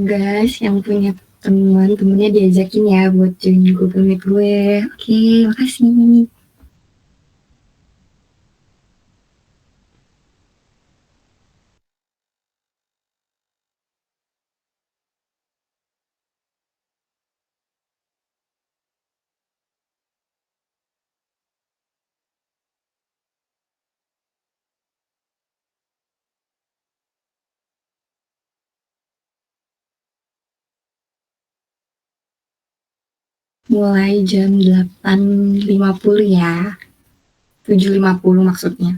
Gas yang punya teman, temennya diajakin ya buat join Google Meet gue. Oke, makasih. Mulai jam 8.50 ya. 7.50 maksudnya.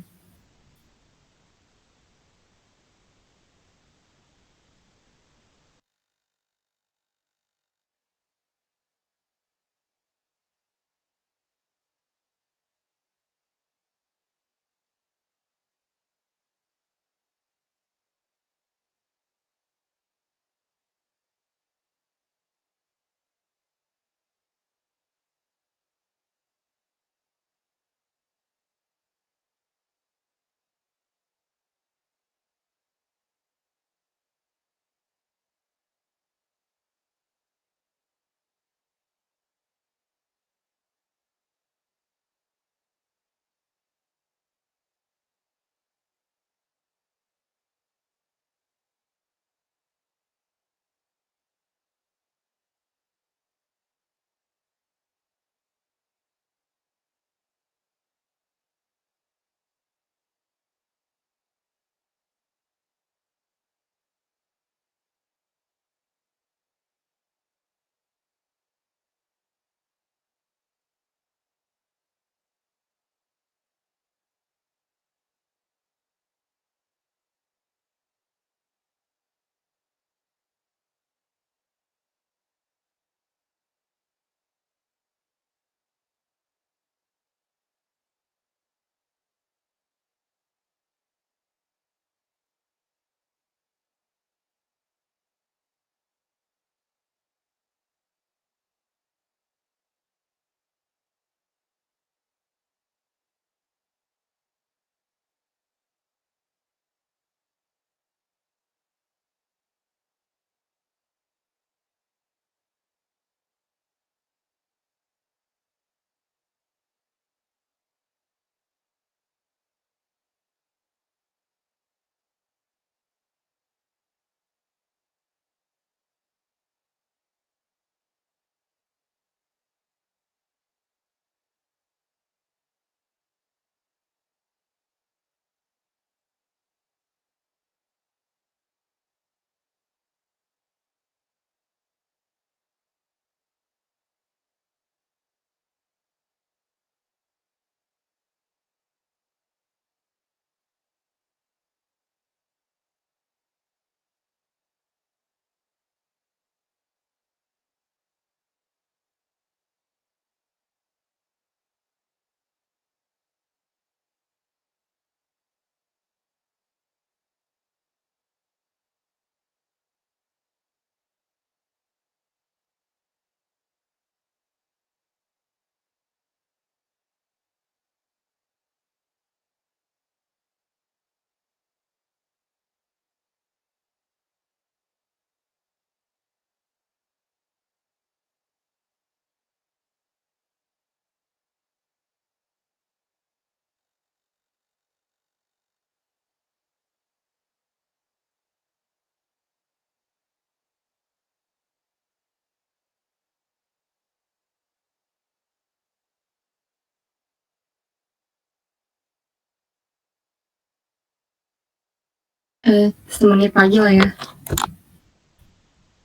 Semenit lagi lah ya.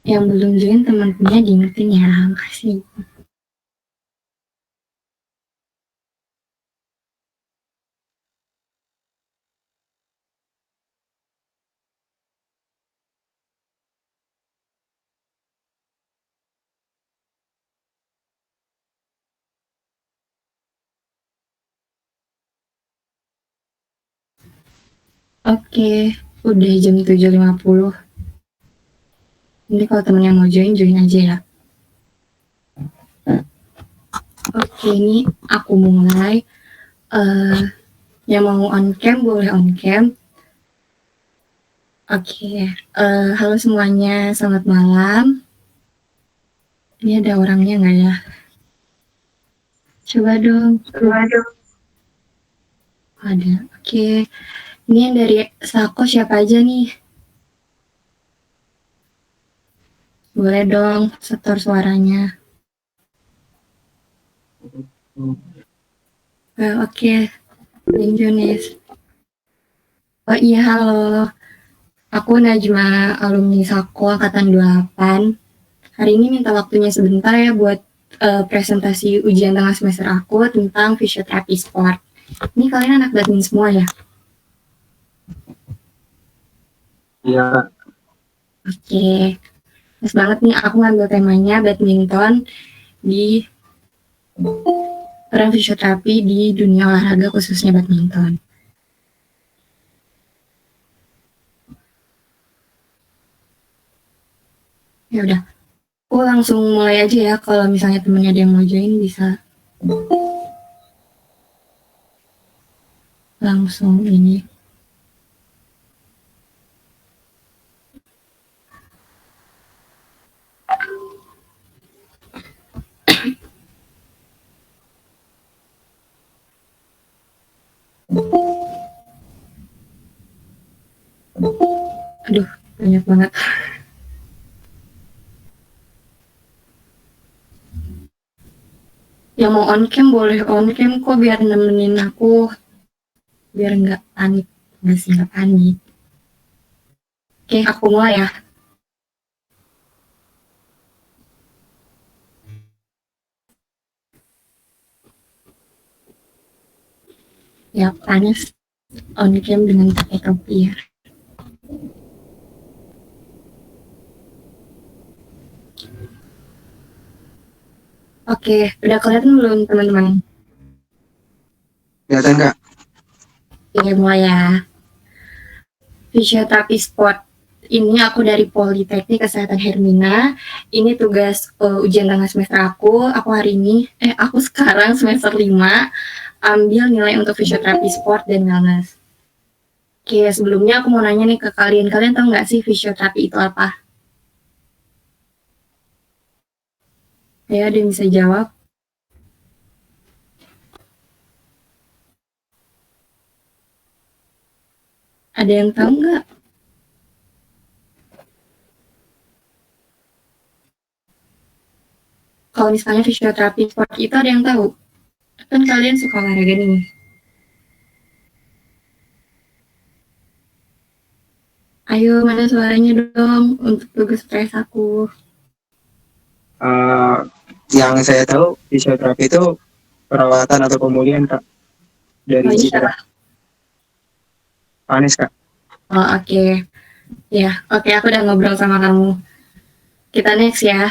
Yang belum join teman-temannya diingetin ya. Makasih. Oke, udah jam 7.50. Nanti kalau temennya mau join aja ya. Oke, ini aku mulai. Yang mau on cam boleh on cam. Oke, halo semuanya, selamat malam. Ini ada orangnya nggak ya? Coba dong. Ada. Oke. Ini yang dari Sako siapa aja nih? Boleh dong setor suaranya. Oke. Thank you, Nis. Oh iya, halo. Aku Najma, alumni Sako Angkatan 28. Hari ini minta waktunya sebentar ya buat presentasi ujian tengah semester aku tentang fisioterapi sport. Ini kalian anak badminton semua ya? Iya. Oke. Pas banget nih aku ngambil temanya badminton di peran fisioterapi di dunia olahraga khususnya badminton. Ya udah, aku langsung mulai aja ya. Kalau misalnya temennya ada yang mau join bisa langsung ini. Aduh, banyak banget. Yang mau on cam boleh on cam kok, biar nemenin aku, biar nggak panik. Nggak panik. Oke, aku mulai ya. Ya, panas on cam dengan pakai topi ya. Oke, udah kelihatan belum teman-teman? Kelihatan Kak. Oke, mulai ya. Fisioterapi sport. Ini aku dari Politeknik Kesehatan Hermina. Ini tugas ujian tengah semester aku. Aku sekarang semester 5 ambil nilai untuk fisioterapi sport dan wellness. Oke, sebelumnya aku mau nanya nih ke kalian. Kalian tahu nggak sih fisioterapi itu apa? Ya, ada yang bisa jawab? Ada yang tahu nggak? Kalau misalnya fisioterapi sport itu ada yang tahu? Kan kalian suka olahraga nih. Ayo, mana suaranya dong untuk tugas stres aku. Yang saya tahu fisioterapi itu perawatan atau pemulihan Kak dari cedera. Panis Kak. Oh, oke. Ya, oke, aku udah ngobrol sama kamu. Kita next ya.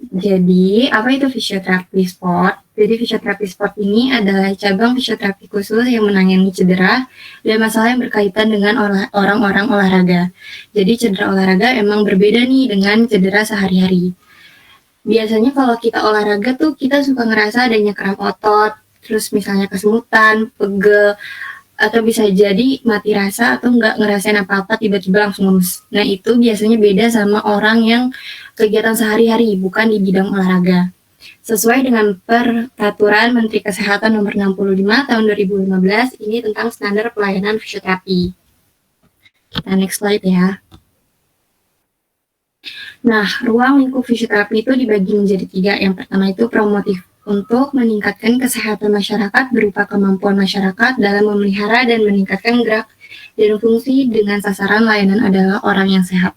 Jadi, apa itu fisioterapi sport? Jadi, fisioterapi sport ini adalah cabang fisioterapi khusus yang menangani cedera dan masalah yang berkaitan dengan orang-orang olahraga. Jadi, cedera olahraga emang berbeda nih dengan cedera sehari-hari. Biasanya kalau kita olahraga tuh kita suka ngerasa adanya kram otot, terus misalnya kesemutan, pegel, atau bisa jadi mati rasa atau nggak ngerasain apa-apa tiba-tiba langsung lemes. Nah itu biasanya beda sama orang yang kegiatan sehari-hari bukan di bidang olahraga. Sesuai dengan Peraturan Menteri Kesehatan Nomor 65 Tahun 2015 ini tentang standar pelayanan fisioterapi. Kita next slide ya. Nah, ruang lingkup fisioterapi itu dibagi menjadi 3. Yang pertama itu promotif, untuk meningkatkan kesehatan masyarakat berupa kemampuan masyarakat dalam memelihara dan meningkatkan gerak dan fungsi dengan sasaran layanan adalah orang yang sehat.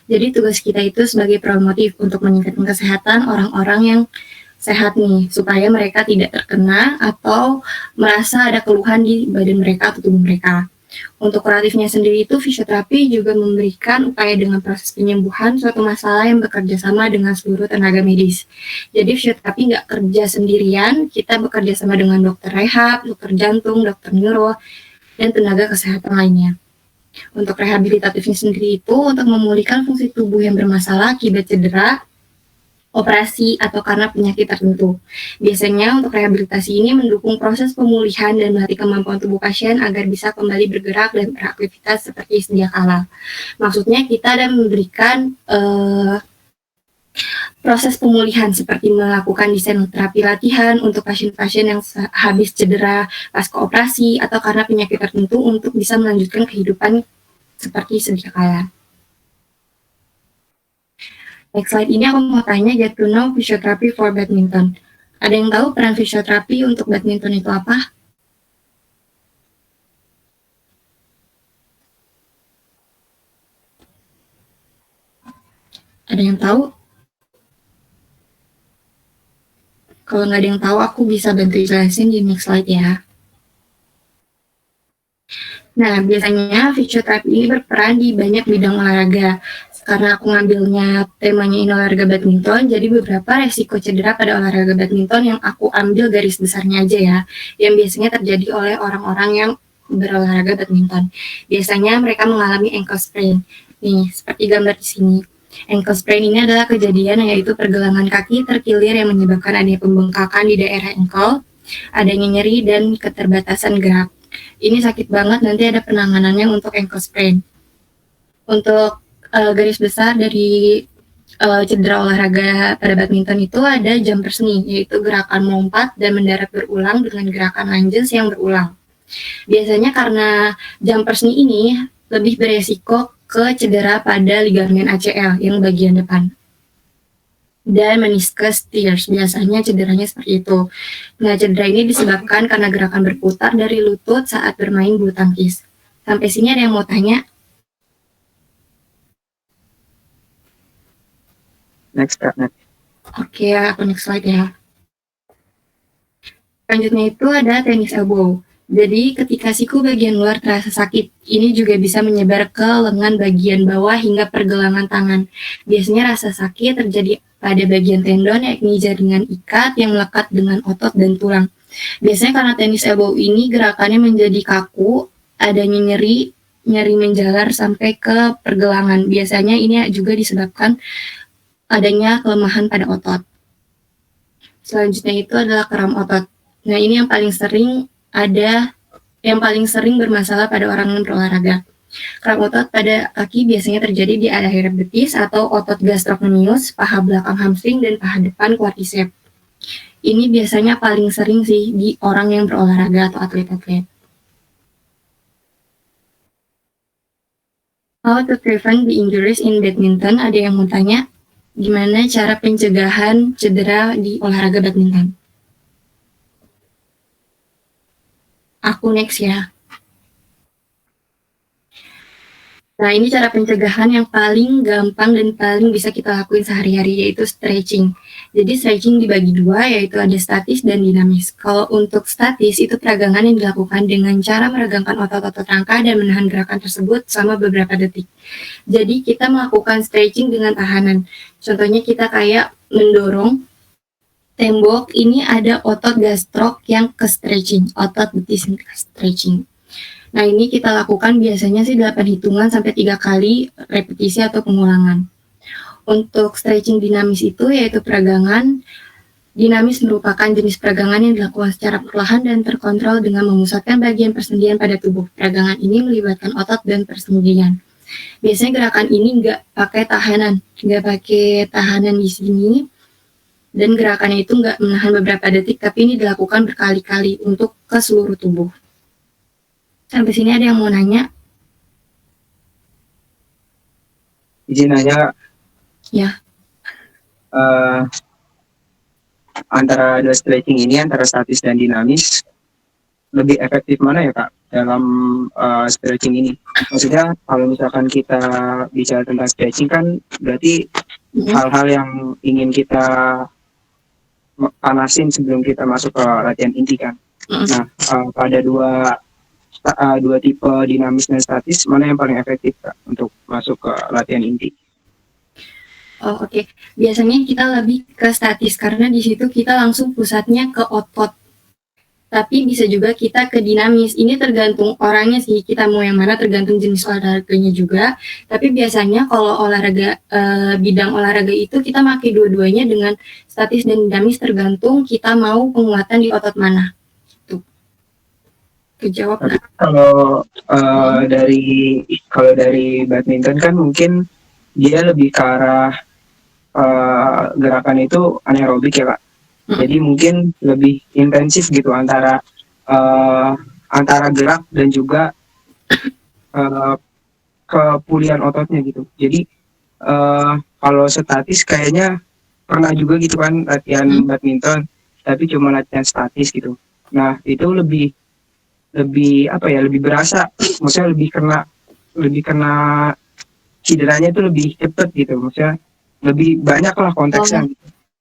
Jadi tugas kita itu sebagai promotif untuk meningkatkan kesehatan orang-orang yang sehat nih, supaya mereka tidak terkena atau merasa ada keluhan di badan mereka atau tubuh mereka. Untuk kuratifnya sendiri itu fisioterapi juga memberikan upaya dengan proses penyembuhan suatu masalah yang bekerja sama dengan seluruh tenaga medis. Jadi fisioterapi nggak kerja sendirian, kita bekerja sama dengan dokter rehab, dokter jantung, dokter neuro, dan tenaga kesehatan lainnya. Untuk rehabilitatifnya sendiri itu untuk memulihkan fungsi tubuh yang bermasalah akibat cedera, operasi, atau karena penyakit tertentu. Biasanya untuk rehabilitasi ini mendukung proses pemulihan dan melatih kemampuan tubuh pasien agar bisa kembali bergerak dan beraktivitas seperti sedia kala. Maksudnya kita ada memberikan proses pemulihan seperti melakukan desain terapi latihan untuk pasien-pasien yang habis cedera pasca operasi atau karena penyakit tertentu untuk bisa melanjutkan kehidupan seperti sedia kala. Next slide ini aku mau tanya get to know physiotherapy for badminton. Ada yang tahu peran fisioterapi untuk badminton itu apa? Ada yang tahu? Kalau nggak ada yang tahu, aku bisa bantu jelasin di next slide ya. Nah, biasanya fisioterapi ini berperan di banyak bidang olahraga. Karena aku ngambilnya temanya ini olahraga badminton, jadi beberapa resiko cedera pada olahraga badminton yang aku ambil garis besarnya aja ya, yang biasanya terjadi oleh orang-orang yang berolahraga badminton. Biasanya mereka mengalami ankle sprain. Nih, seperti gambar di sini. Ankle sprain ini adalah kejadian yaitu pergelangan kaki terkilir yang menyebabkan adanya pembengkakan di daerah ankle, adanya nyeri dan keterbatasan gerak. Ini sakit banget, nanti ada penanganannya untuk ankle sprain. Untuk garis besar dari cedera olahraga pada badminton itu ada jumpers knee, yaitu gerakan melompat dan mendarat berulang dengan gerakan lunges yang berulang. Biasanya karena jumpers knee ini lebih beresiko ke cedera pada ligamen ACL yang bagian depan. Dan meniscus tears, biasanya cederanya seperti itu. Nah, cedera ini disebabkan karena gerakan berputar dari lutut saat bermain bulu tangkis. Sampai sini ada yang mau tanya? Next, Kak. Next. Oke, aku next slide ya. Selanjutnya itu ada tennis elbow. Jadi ketika siku bagian luar terasa sakit, ini juga bisa menyebar ke lengan bagian bawah hingga pergelangan tangan. Biasanya rasa sakit terjadi pada bagian tendon, yakni jaringan ikat yang melekat dengan otot dan tulang. Biasanya karena tennis elbow ini gerakannya menjadi kaku, adanya nyeri menjalar sampai ke pergelangan. Biasanya ini juga disebabkan adanya kelemahan pada otot. Selanjutnya itu adalah kram otot. Nah, ini yang paling sering bermasalah pada orang yang berolahraga. Kram otot pada kaki biasanya terjadi di area betis atau otot gastrocnemius, paha belakang hamstring, dan paha depan quadriceps. Ini biasanya paling sering sih di orang yang berolahraga atau atlet-atlet. How to prevent the injuries in badminton? Ada yang mau tanya? Gimana cara pencegahan cedera di olahraga badminton? Aku next ya. Nah, ini cara pencegahan yang paling gampang dan paling bisa kita lakuin sehari-hari, yaitu stretching. Jadi stretching dibagi dua, yaitu ada statis dan dinamis. Kalau untuk statis, itu peragangan yang dilakukan dengan cara meregangkan otot-otot rangka dan menahan gerakan tersebut selama beberapa detik. Jadi kita melakukan stretching dengan tahanan. Contohnya kita kayak mendorong tembok, ini ada otot gastrok yang ke stretching, otot betis yang ke stretching. Nah, ini kita lakukan biasanya sih 8 hitungan sampai 3 kali repetisi atau pengulangan. Untuk stretching dinamis itu yaitu peragangan. Dinamis merupakan jenis peragangan yang dilakukan secara perlahan dan terkontrol dengan memusatkan bagian persendian pada tubuh. Peragangan ini melibatkan otot dan persendian. Biasanya gerakan ini nggak pakai tahanan di sini, dan gerakannya itu nggak menahan beberapa detik, tapi ini dilakukan berkali-kali untuk ke seluruh tubuh. Sampai sini ada yang mau nanya? Izin nanya. Ya. Antara dua stretching ini, antara statis dan dinamis, lebih efektif mana ya Kak dalam stretching ini? Maksudnya kalau misalkan kita bicara tentang stretching kan berarti hal-hal yang ingin kita panasin sebelum kita masuk ke latihan inti kan. Nah, pada dua tipe dinamis dan statis, mana yang paling efektif Kak untuk masuk ke latihan inti? Oh, oke. Biasanya kita lebih ke statis karena di situ kita langsung pusatnya ke otot. Tapi bisa juga kita ke dinamis. Ini tergantung orangnya sih. Kita mau yang mana tergantung jenis olahraganya juga. Tapi biasanya kalau olahraga bidang olahraga itu kita pakai dua-duanya dengan statis dan dinamis tergantung kita mau penguatan di otot mana. Tuh. Kejawab nggak? Kalau dari badminton kan mungkin dia lebih ke arah gerakan itu anaerobik ya Kak. Jadi mungkin lebih intensif gitu antara gerak dan juga kepulihan ototnya gitu. Jadi kalau statis kayaknya pernah juga gitu kan latihan badminton, tapi cuma latihan statis gitu. Nah itu lebih apa ya, lebih berasa, maksudnya lebih kena cederanya itu lebih cepet gitu, maksudnya lebih banyak lah konteksnya.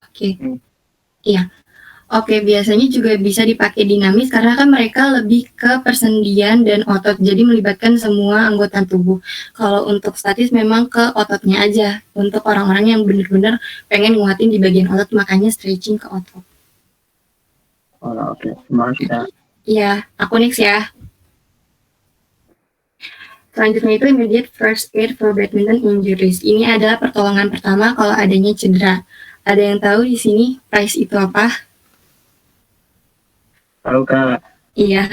Oke. Iya. Oke, biasanya juga bisa dipakai dinamis karena kan mereka lebih ke persendian dan otot, jadi melibatkan semua anggota tubuh. Kalau untuk statis memang ke ototnya aja, untuk orang-orang yang benar-benar pengen nguatin di bagian otot, makanya stretching ke otot. Oh, oke. Terima kasih Kak. Iya, aku next ya. Selanjutnya itu immediate first aid for badminton injuries. Ini adalah pertolongan pertama kalau adanya cedera. Ada yang tahu di sini PRICE itu apa? Tahu Kak. Iya.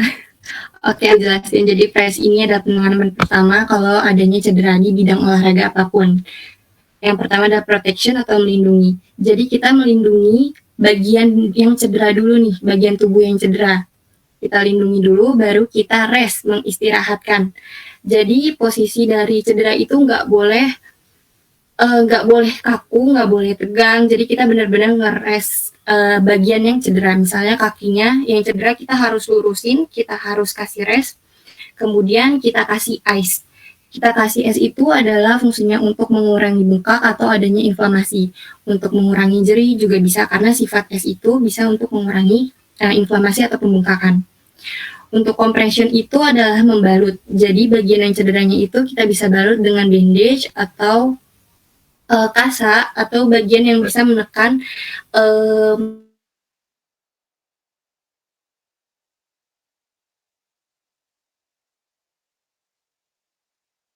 Oke, jelasin. Jadi PRICE ini adalah penanganan pertama kalau adanya cedera di bidang olahraga apapun. Yang pertama adalah protection atau melindungi. Jadi kita melindungi bagian yang cedera dulu nih, bagian tubuh yang cedera. Kita lindungi dulu, baru kita rest, mengistirahatkan. Jadi posisi dari cedera itu nggak boleh kaku, nggak boleh tegang. Jadi kita benar-benar ngeres bagian yang cedera. Misalnya kakinya yang cedera kita harus lurusin, kita harus kasih rest. Kemudian kita kasih ice. Kita kasih es itu adalah fungsinya untuk mengurangi bengkak atau adanya inflamasi. Untuk mengurangi nyeri juga bisa karena sifat es itu bisa untuk mengurangi inflamasi atau pembengkakan. Untuk compression itu adalah membalut. Jadi bagian yang cederanya itu kita bisa balut dengan bandage atau kasa atau bagian yang bisa menekan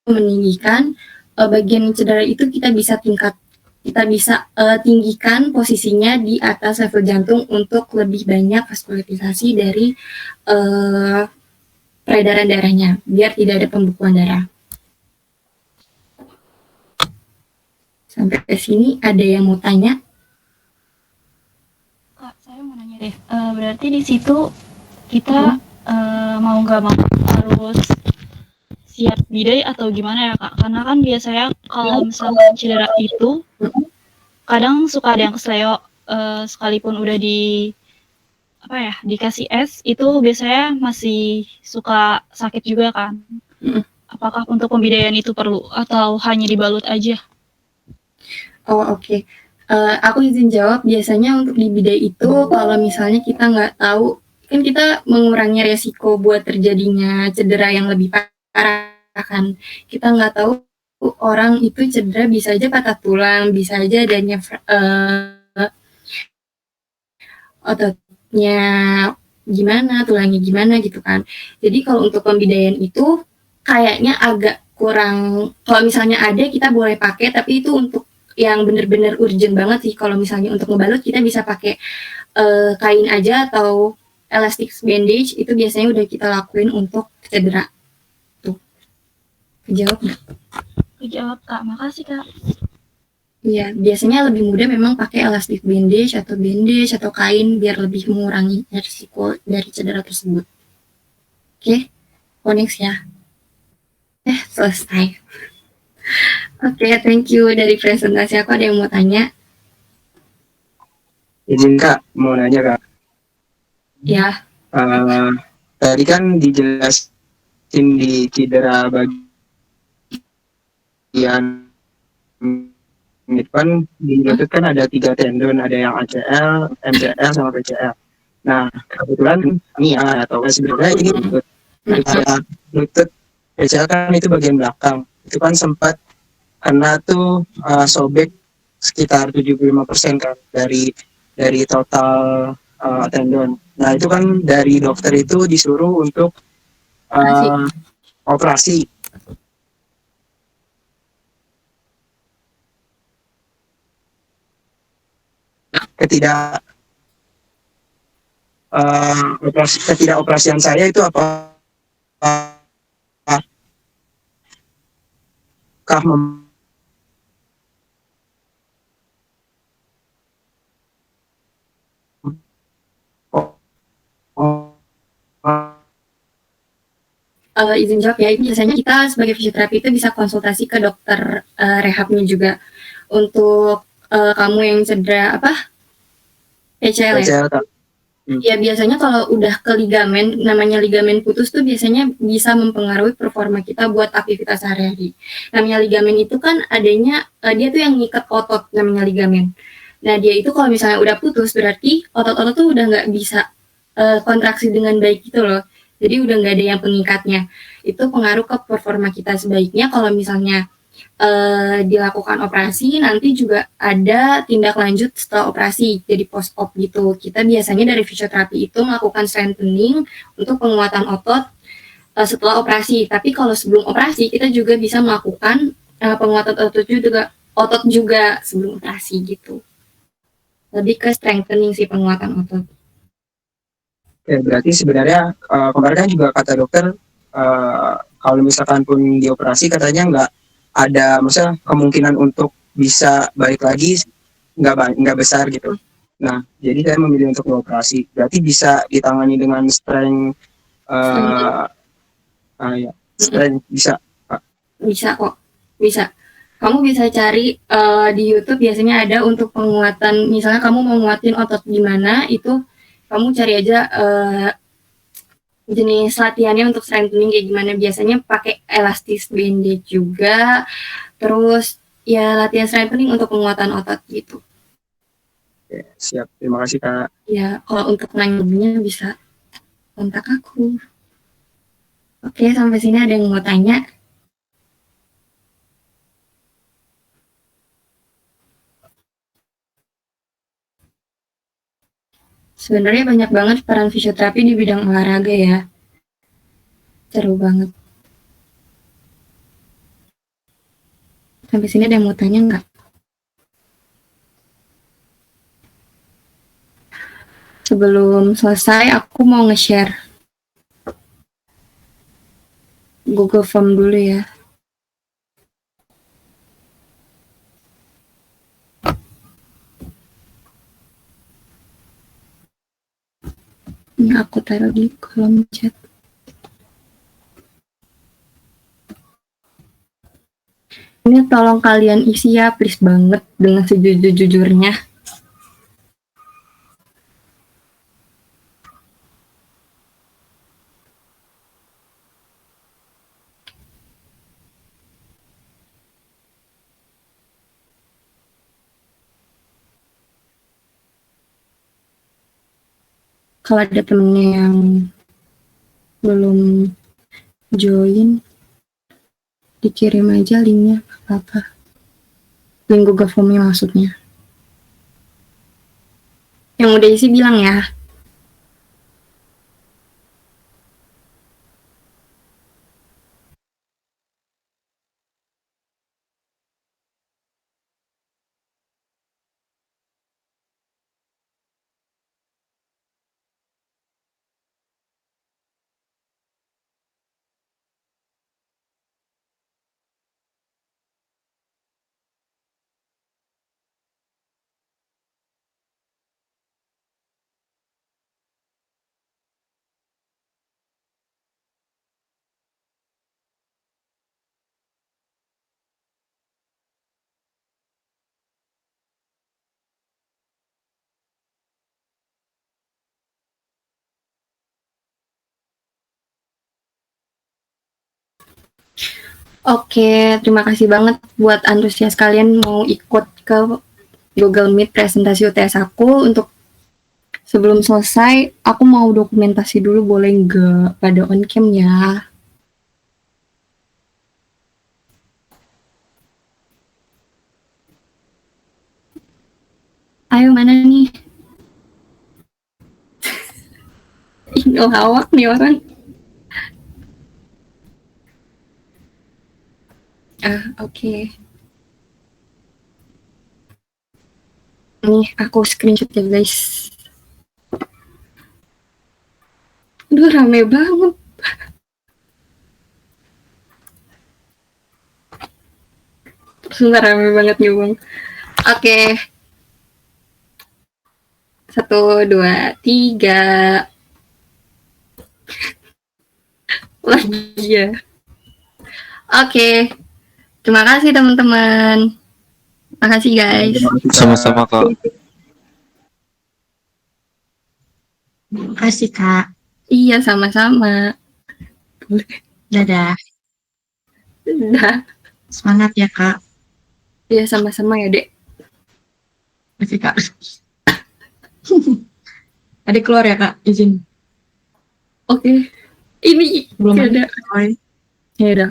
meninggikan bagian cedera itu kita bisa tinggikan posisinya di atas level jantung untuk lebih banyak vaskularisasi dari peredaran darahnya biar tidak ada pembekuan darah. Sampai ke sini ada yang mau tanya? Kak, saya mau nanya deh. Berarti di situ kita mau nggak mau harus siap bidai atau gimana ya Kak? Karena kan biasanya kalau misalkan cedera itu kadang suka ada yang kesleo, sekalipun udah dikasih es itu biasanya masih suka sakit juga kan? Apakah untuk pembidaian itu perlu atau hanya dibalut aja? Oh oke. Aku izin jawab, biasanya untuk di bidai itu kalau misalnya kita nggak tahu, kan kita mengurangi resiko buat terjadinya cedera yang lebih parah kan. Kita nggak tahu orang itu cedera bisa aja patah tulang, bisa aja adanya ototnya gimana, tulangnya gimana gitu kan. Jadi kalau untuk pembidaian itu kayaknya agak kurang, kalau misalnya ada kita boleh pakai, tapi itu untuk yang benar-benar urgent banget sih. Kalau misalnya untuk ngebalut kita bisa pakai kain aja atau elastic bandage, itu biasanya udah kita lakuin untuk cedera. Tuh. Kejawab nggak? Kejawab Kak, makasih Kak. Iya, biasanya lebih mudah memang pakai elastic bandage atau kain biar lebih mengurangi risiko dari cedera tersebut. Oke, next ya. Selesai. Oke, thank you dari presentasi aku. Ada yang mau tanya? Izin Kak, mau nanya Kak. Ya. tadi kan dijelasin di cedera bagian depan di lutut kan ada 3 tendon, ada yang ACL, MCL, sama PCL. Nah, kebetulan ini ya, atau sebenarnya ini lutut. Daripada lutut PCL kan itu bagian belakang. Itu kan sempat kena tuh sobek sekitar 75% kan dari total tendon. Nah, itu kan dari dokter itu disuruh untuk operasi. Ketidak ketidakoperasian saya itu apakah mem Izin jawab ya, biasanya kita sebagai fisioterapi itu bisa konsultasi ke dokter rehabnya juga untuk kamu yang cedera apa PCL ya. PCL, Kak? Ya biasanya kalau udah ke ligamen, namanya ligamen putus tuh biasanya bisa mempengaruhi performa kita buat aktivitas sehari-hari. Namanya ligamen itu kan adanya dia tuh yang ngikat otot, namanya ligamen. Nah dia itu kalau misalnya udah putus berarti otot-otot tuh udah nggak bisa kontraksi dengan baik gitu loh. Jadi udah nggak ada yang pengikatnya. Itu pengaruh ke performa kita. Sebaiknya kalau misalnya dilakukan operasi, nanti juga ada tindak lanjut setelah operasi, jadi post op gitu. Kita biasanya dari fisioterapi itu melakukan strengthening untuk penguatan otot setelah operasi. Tapi kalau sebelum operasi kita juga bisa melakukan penguatan otot juga sebelum operasi gitu. Lebih ke strengthening sih, penguatan otot. Ya, berarti sebenarnya kemarin kan juga kata dokter kalau misalkan pun dioperasi katanya nggak ada, maksudnya kemungkinan untuk bisa balik lagi nggak besar gitu. Nah, jadi saya memilih untuk dioperasi. Berarti bisa ditangani dengan ya, strength bisa, Pak. Bisa kok, bisa. Kamu bisa cari di YouTube biasanya ada untuk penguatan. Misalnya kamu mau nguatin otot gimana, itu kamu cari aja jenis latihannya untuk strengthening kayak gimana. Biasanya pakai elastis bandage juga. Terus ya latihan strengthening untuk penguatan otot gitu. Oke, siap. Terima kasih, Kak. Ya, kalau untuk nanya bisa kontak aku. Oke, sampai sini ada yang mau tanya? Sebenarnya banyak banget peran fisioterapi di bidang olahraga ya. Seru banget. Sampai sini ada yang mau tanya nggak? Sebelum selesai, aku mau nge-share Google Form dulu ya. Ini aku taruh di kolom chat. Ini tolong kalian isi ya, please banget, dengan sejujur-jujurnya. Kalau ada temennya yang belum join, dikirim aja linknya, apa-apa. Link Google Form-nya maksudnya. Yang udah isi bilang ya. Oke, terima kasih banget buat antusias kalian mau ikut ke Google Meet presentasi UTS aku. Untuk sebelum selesai, aku mau dokumentasi dulu, boleh nggak pada on cam ya? Ayo, mana nih? Ih, ngelawak nih orang. Oke. Nih, aku screenshot ya, guys. Aduh, rame banget. Sumpah rame banget nih, Bang. Oke. 1, 2, 3. Lagi ya. Oke. Terima kasih, teman-teman. Makasih, guys. Sama-sama Kak. Makasih Kak. Iya, sama-sama. Dadah. Udah. Semangat ya Kak. Iya, sama-sama ya, Dek. Oke Kak. Adik keluar ya Kak, izin. Oke. Ini Belum ada. ada. Ya udah.